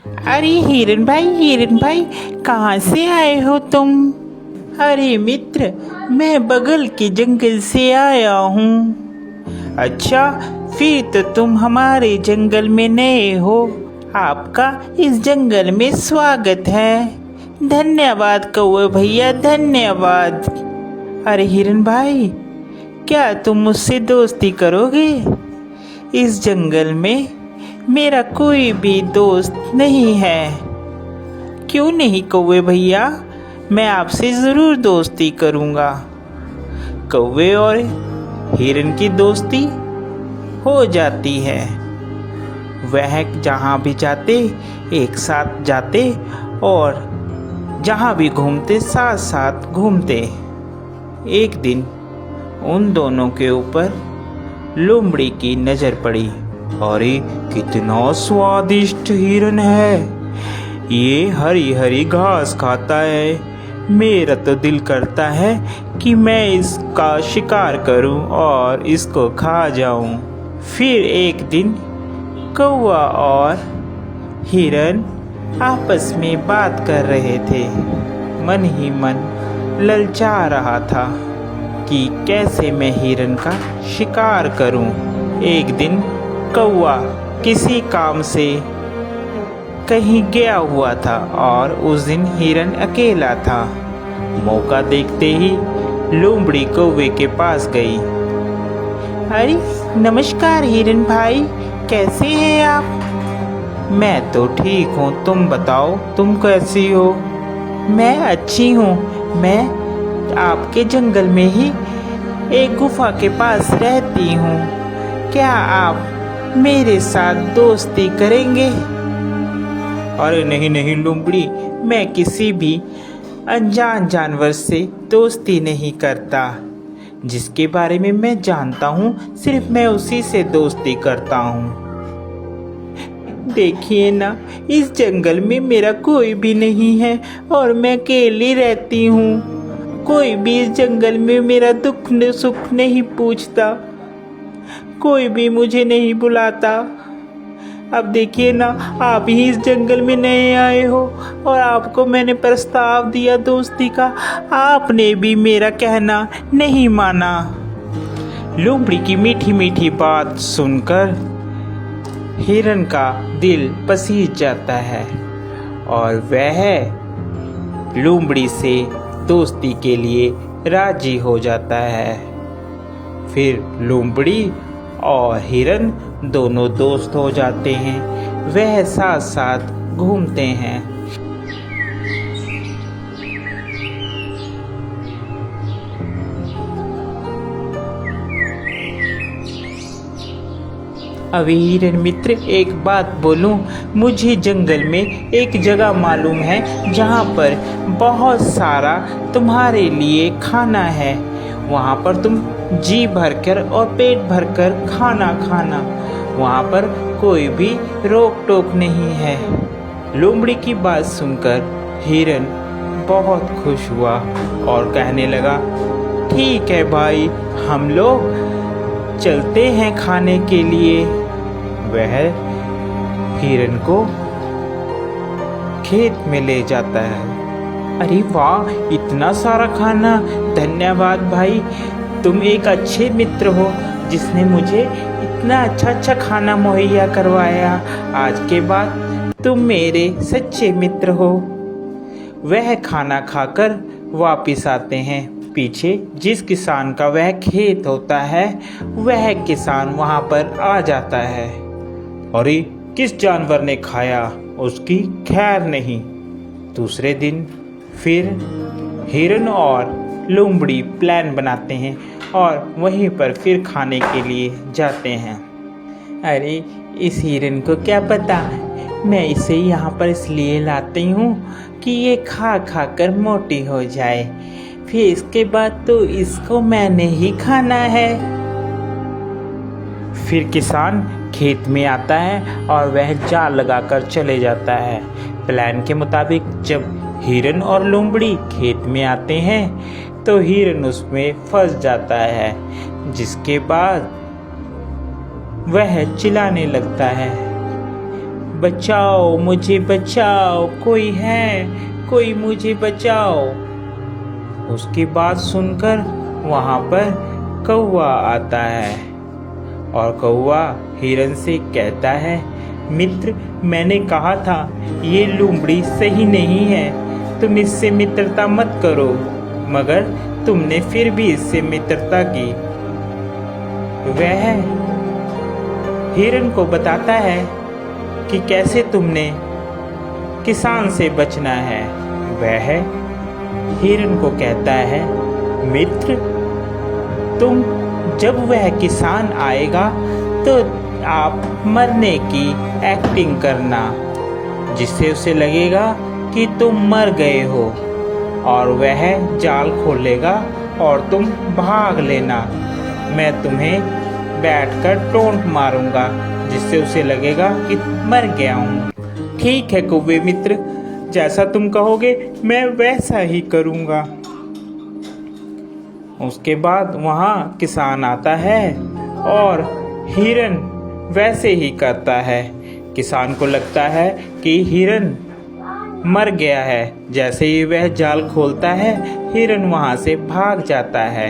अरे हिरन भाई, कहाँ से आए हो तुम? अरे मित्र, मैं बगल के जंगल से आया हूँ। अच्छा, फिर तो तुम हमारे जंगल में नए हो। आपका इस जंगल में स्वागत है। धन्यवाद कौवे भैया, धन्यवाद। अरे हिरन भाई, क्या तुम मुझसे दोस्ती करोगे? इस जंगल में मेरा कोई भी दोस्त नहीं है। क्यों नहीं कौवे भैया, मैं आपसे ज़रूर दोस्ती करूँगा। कौवे और हिरन की दोस्ती हो जाती है। वह जहाँ भी जाते एक साथ जाते और जहाँ भी घूमते साथ साथ घूमते। एक दिन उन दोनों के ऊपर लोमड़ी की नज़र पड़ी। अरे कितना स्वादिष्ट हिरन है, ये हरी हरी घास खाता है। मेरा तो दिल करता है कि मैं इसका शिकार करूं और इसको खा जाऊं। फिर एक दिन कौवा और हिरन आपस में बात कर रहे थे। मन ही मन ललचा रहा था कि कैसे मैं हिरन का शिकार करूं। एक दिन कौवा किसी काम से कहीं गया हुआ था और उस दिन हिरन अकेला था। मौका देखते ही लोमड़ी कौवे के पास गई। अरे नमस्कार हिरन भाई, कैसे हैं आप? मैं तो ठीक हूँ, तुम बताओ तुम कैसी हो? मैं अच्छी हूँ। मैं आपके जंगल में ही एक गुफा के पास रहती हूँ। क्या आप मेरे साथ दोस्ती करेंगे? अरे नहीं नहीं लोमड़ी, मैं किसी भी अनजान जानवर से दोस्ती नहीं करता। जिसके बारे में मैं जानता हूँ सिर्फ मैं उसी से दोस्ती करता हूँ। देखिए ना, इस जंगल में मेरा कोई भी नहीं है और मैं अकेली रहती हूँ। कोई भी इस जंगल में मेरा दुख सुख नहीं पूछता, कोई भी मुझे नहीं बुलाता। अब देखिए ना, आप ही इस जंगल में नए आए हो और आपको मैंने प्रस्ताव दिया दोस्ती का, आपने भी मेरा कहना नहीं माना। लोमड़ी की मीठी मीठी बात सुनकर हिरन का दिल पसीज जाता है और वह लोमड़ी से दोस्ती के लिए राजी हो जाता है। फिर लोमड़ी और हिरन दोनों दोस्त हो जाते हैं। वह साथ साथ घूमते हैं। अभी हिरन मित्र, एक बात बोलूं, मुझे जंगल में एक जगह मालूम है जहाँ पर बहुत सारा तुम्हारे लिए खाना है। वहाँ पर तुम जी भरकर और पेट भरकर खाना खाना, वहाँ पर कोई भी रोक टोक नहीं है। लोमड़ी की बात सुनकर हिरन बहुत खुश हुआ और कहने लगा, ठीक है भाई, हम लोग चलते हैं खाने के लिए। वह हिरन को खेत में ले जाता है। अरे वाह, इतना सारा खाना! धन्यवाद भाई, तुम एक अच्छे मित्र हो जिसने मुझे इतना अच्छा खाना मुहैया करवाया। आज के बाद तुम मेरे सच्चे मित्र हो। वह खाना खाकर वापिस आते हैं। पीछे जिस किसान का वह खेत होता है, वह किसान वहाँ पर आ जाता है। अरे किस जानवर ने खाया, उसकी खैर नहीं। दूसरे दिन फिर हिरन और लोमड़ी प्लान बनाते हैं और वहीं पर फिर खाने के लिए जाते हैं। अरे इस हिरन को क्या पता, मैं इसे यहाँ पर इसलिए लाती हूँ कि ये खा खा कर मोटी हो जाए, फिर इसके बाद तो इसको मैंने ही खाना है। फिर किसान खेत में आता है और वह जाल लगाकर चले जाता है। प्लान के मुताबिक जब हिरन और लोमड़ी खेत में आते हैं तो हिरन उसमें फंस जाता है, जिसके बाद वह चिल्लाने लगता है, बचाओ, मुझे बचाओ, कोई है, कोई मुझे बचाओ। उसकी बात सुनकर वहाँ पर कौवा आता है और कौवा हिरन से कहता है, मित्र, मैंने कहा था ये लोमड़ी सही नहीं है, तुम इससे मित्रता मत करो, मगर तुमने फिर भी इससे मित्रता की। वह हिरन को बताता है कि कैसे तुमने किसान से बचना है। वह हिरन को कहता है, मित्र, तुम जब वह किसान आएगा तो आप मरने की एक्टिंग करना, जिससे उसे लगेगा कि तुम मर गए हो, और वह जाल खोलेगा और तुम भाग लेना। मैं तुम्हें बैठकर टोंट मारूंगा, जिससे उसे लगेगा कि मर गया हूँ। ठीक है कौवे मित्र, जैसा तुम कहोगे मैं वैसा ही करूँगा। उसके बाद वहाँ किसान आता है और हिरन वैसे ही करता है। किसान को लगता है कि हिरन मर गया है। जैसे ही वह जाल खोलता है, हिरन वहाँ से भाग जाता है।